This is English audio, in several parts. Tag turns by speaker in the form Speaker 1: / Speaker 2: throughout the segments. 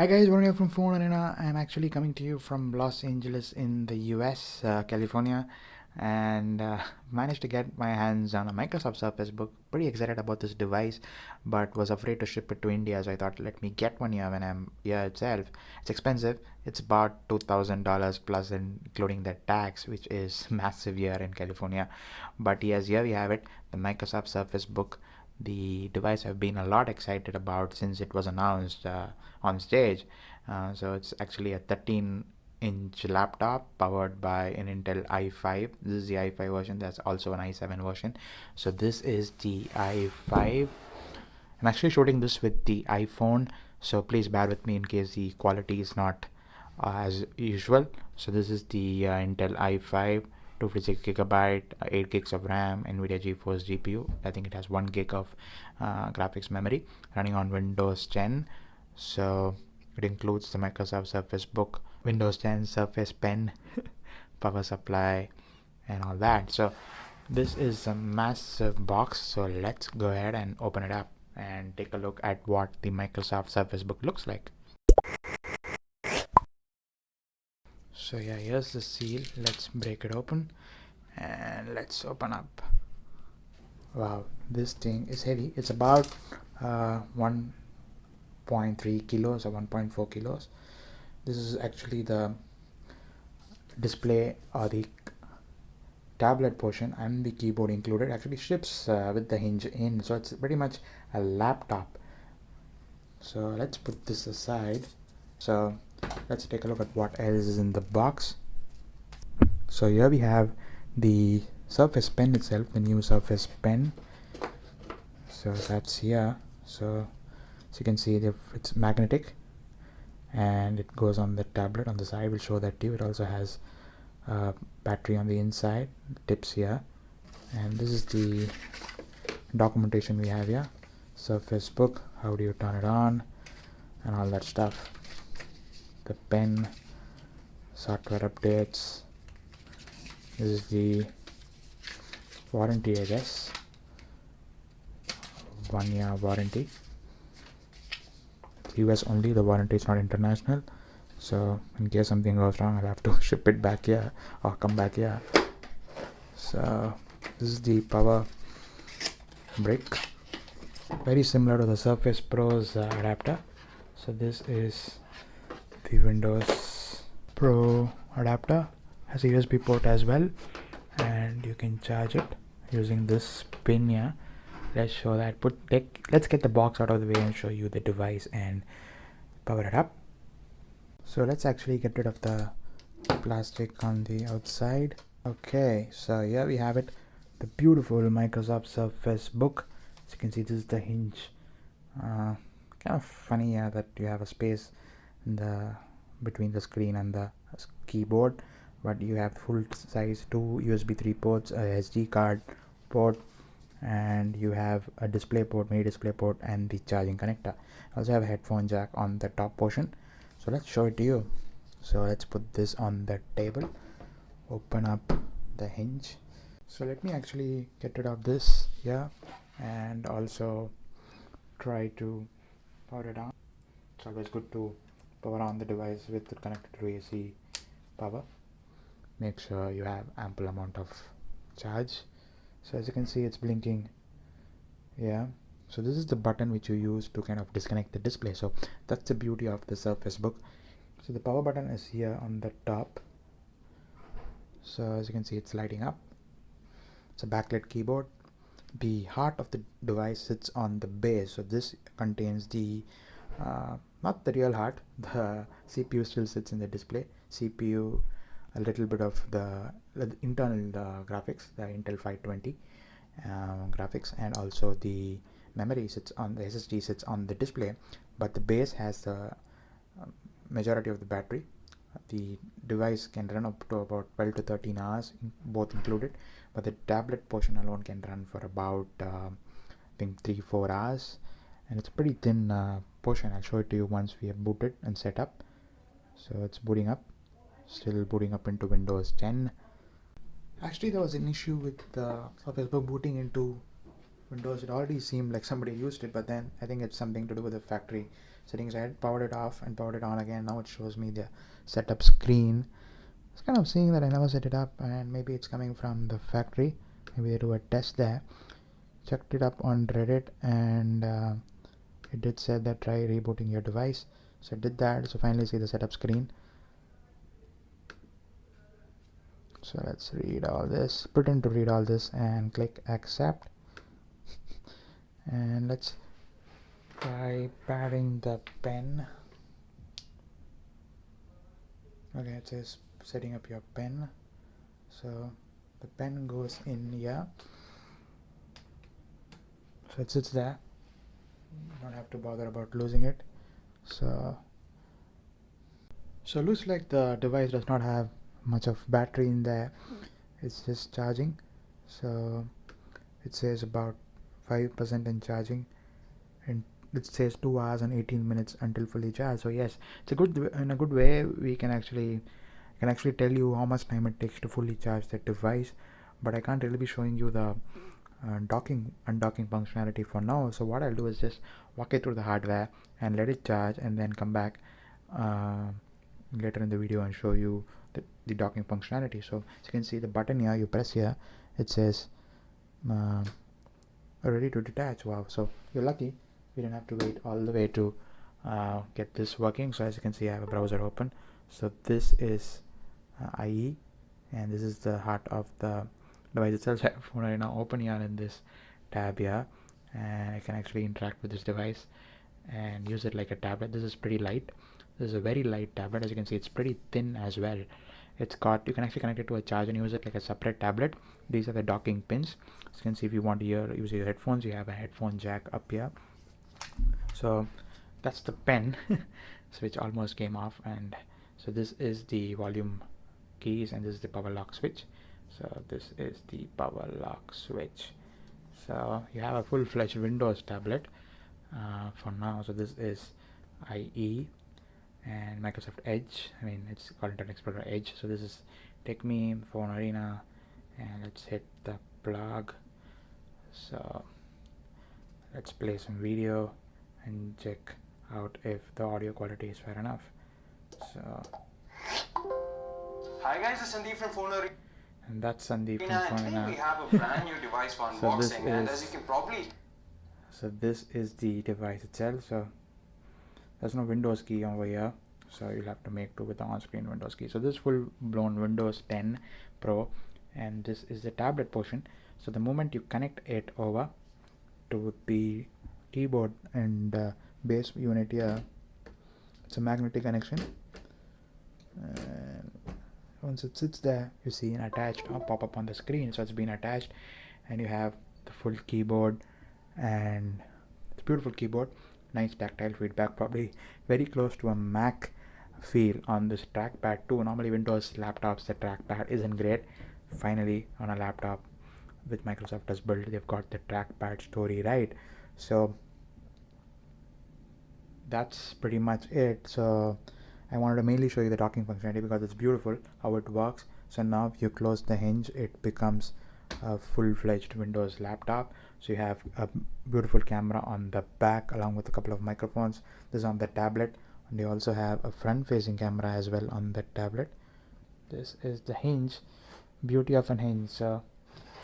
Speaker 1: Hi guys, we're here from Fonearena. I'm actually coming to you from Los Angeles in the US, California, and managed to get my hands on a Microsoft Surface Book. Pretty excited about this device, but was afraid to ship it to India, so I thought let me get one here when I'm here itself. It's expensive. It's about $2,000 plus, including the tax, which is massive here in California. But yes, here we have it, the Microsoft Surface Book, the device I've been a lot excited about since it was announced on stage. So it's actually a 13-inch laptop powered by an Intel i5. This is the i5 version. There's also an i7 version. So this is the i5. I'm actually shooting this with the iPhone, so please bear with me in case the quality is not as usual. So this is the Intel i5, 256 gigabyte, 8 gigs of RAM, NVIDIA GeForce GPU. I think it has 1 gig of graphics memory, running on Windows 10. So it includes the Microsoft Surface Book, Windows 10, Surface Pen, power supply, and all that. So this is a massive box, so let's go ahead and open it up and take a look at what the Microsoft Surface Book looks like. So yeah, here's the seal. Let's break it open and let's open up. Wow, this thing is heavy. It's about 1.3 kilos or 1.4 kilos. This is actually the display or the tablet portion and the keyboard included. Actually ships with the hinge in, so it's pretty much a laptop. So let's put this aside. So let's take a look at what else is in the box. So here we have the Surface Pen itself, the new Surface Pen. So that's here. So as you can see, it's magnetic and it goes on the tablet on the side. We'll show that to you. It also has a battery on the inside, tips here, and this is the documentation we have here. Surface Book, how do you turn it on, and all that stuff. The pen, software updates. This is the warranty, I guess. 1 year warranty. US only, the warranty is not international. So in case something goes wrong, I'll have to ship it back here or come back here. So this is the power brick, very similar to the Surface Pro's adapter. So this is the Windows Pro adapter, has a USB port as well, and you can charge it using this pin here. Let's show that. Let's get the box out of the way and show you the device and power it up. So let's actually get rid of the plastic on the outside. Okay, so here we have it, the beautiful Microsoft Surface Book. As you can see, this is the hinge. Kind of funny that you have a space in between the screen and the keyboard, but you have full size 2 USB 3 ports, a SD card port, and you have a display port, mini display port, and the charging connector. Also have a headphone jack on the top portion. So let's show it to you. So let's put this on the table, open up the hinge. So let me actually get rid of this here and also try to power it on. It's always good to power on the device with it connected to AC power. Make sure you have ample amount of charge. So as you can see, it's blinking. Yeah, so this is the button which you use to kind of disconnect the display. So that's the beauty of the Surface Book. So the power button is here on the top. So as you can see, it's lighting up. It's a backlit keyboard. The heart of the device sits on the base, so this contains the not the real heart. The CPU still sits in the display. CPU, a little bit of the internal graphics, the Intel 520 graphics, and also the memory sits on the SSD sits on the display, but the base has the majority of the battery. The device can run up to about 12 to 13 hours, both included, but the tablet portion alone can run for about I think 3-4 hours, and it's a pretty thin portion. I'll show it to you once we have booted and set up. So it's booting up, still booting up into Windows 10. Actually, there was an issue with the Surface Book booting into Windows, it already seemed like somebody used it, but then I think it's something to do with the factory settings. I had powered it off and powered it on again. Now it shows me the setup screen. It's kind of seeing that I never set it up, and maybe it's coming from the factory. Maybe they do a test there. Checked it up on Reddit, and it did say that try rebooting your device. So I did that. So finally see the setup screen. So let's read all this, pretend to read all this, and click accept. And let's try pairing the pen. Okay, it says setting up your pen. So the pen goes in here. So it sits there. You don't have to bother about losing it. So looks like the device does not have much of battery in there. It's just charging. So it says about 5% in charging, and it says 2 hours and 18 minutes until fully charged. So yes, it's a good, in a good way we can actually tell you how much time it takes to fully charge the device, but I can't really be showing you the unlocking functionality for now. So what I'll do is just walk it through the hardware and let it charge, and then come back later in the video and show you the docking functionality. So as you can see, the button here, you press here, it says ready to detach. Wow, so you're lucky we didn't have to wait all the way to get this working. So as you can see, I have a browser open. So this is IE, and this is the heart of the device itself. So I have Fonearena open here in this tab here, and I can actually interact with this device and use it like a tablet. This is pretty light. This is a very light tablet. As you can see, it's pretty thin as well. It's got, you can actually connect it to a charge and use it like a separate tablet. These are the docking pins. As you can see, if you want to use your headphones, you have a headphone jack up here. So that's the pen. Switch almost came off, and so this is the volume keys, and this is the power lock switch. So this is the power lock switch. So you have a full-fledged Windows tablet for now. So this is IE and Microsoft Edge. I mean, it's called Internet Explorer Edge. So this is Take Me, Fonearena, and let's hit the plug. So let's play some video and check out if the audio quality is fair enough. So
Speaker 2: hi guys, it's Sandeep from Fonearena.
Speaker 1: And that's Sandeep from Fonearena.
Speaker 2: We have a brand new device for unboxing, and as you can probably,
Speaker 1: so this is the device itself. So there's no Windows key over here, so you'll have to make do with the on-screen Windows key. So this full-blown Windows 10 Pro, and this is the tablet portion. So the moment you connect it over to the keyboard and base unit here, it's a magnetic connection, and once it sits there, you see an attached pop up on the screen. So it's been attached, and you have the full keyboard, and it's a beautiful keyboard, nice tactile feedback, probably very close to a Mac feel on this trackpad too. Normally Windows laptops, the trackpad isn't great. Finally on a laptop which Microsoft has built, they've got the trackpad story right. So that's pretty much it. So I wanted to mainly show you the docking functionality because it's beautiful how it works. So now if you close the hinge, it becomes a full-fledged Windows laptop. So you have a beautiful camera on the back along with a couple of microphones. This is on the tablet, and you also have a front-facing camera as well on the tablet. This is the hinge, beauty of an hinge. So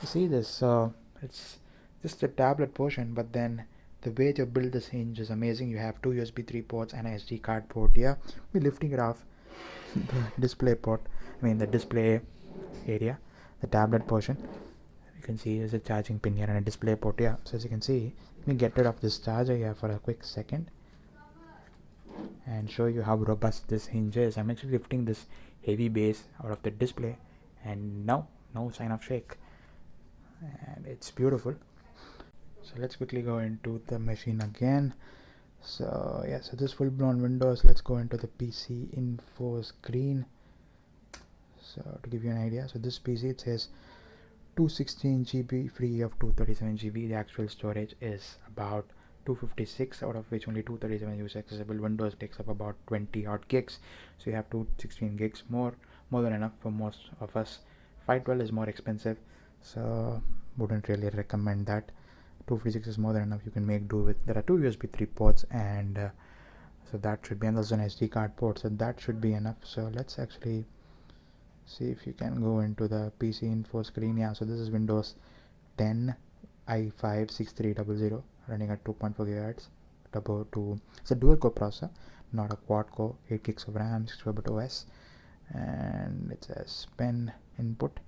Speaker 1: you see this, so it's just the tablet portion, but then the way to build this hinge is amazing. You have two USB 3 ports and a SD card port here. We're lifting it off the display port, the display area, the tablet portion. You can see there's a charging pin here and a display port here. So as you can see, let me get rid of this charger here for a quick second and show you how robust this hinge is. I'm actually lifting this heavy base out of the display, and no sign of shake, and it's beautiful. So let's quickly go into the machine again. So yeah, so this full-blown Windows. Let's go into the PC info screen. So to give you an idea, so this PC, it says 216 GB free of 237 GB. The actual storage is about 256, out of which only 237 is accessible. Windows takes up about 20 odd gigs, so you have 216 gigs, more than enough for most of us. 512 is more expensive, so wouldn't really recommend that. 256 is more than enough. You can make do with. There are 2 USB 3 ports, and so that should be, and there's an SD card port, so that should be enough. So let's actually see if you can go into the PC info screen. Yeah, so this is Windows 10 i5 6300 running at 2.4 GHz. It's a dual core processor, not a quad core. 8 gigs of RAM, 64-bit OS, and it says pen input.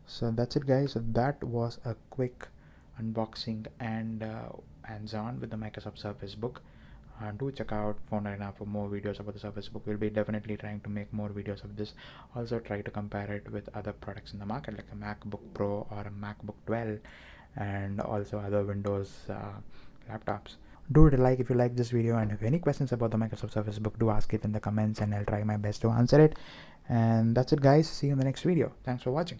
Speaker 1: So that's it, guys. So that was a quick unboxing and hands-on with the Microsoft Surface Book. Do check out Fonearena for more videos about the Surface Book. We'll be definitely trying to make more videos of this. Also try to compare it with other products in the market like a MacBook Pro or a MacBook 12, and also other Windows laptops. Do it a like if you like this video, and if any questions about the Microsoft Surface Book, do ask it in the comments and I'll try my best to answer it. And that's it, guys. See you in the next video. Thanks for watching.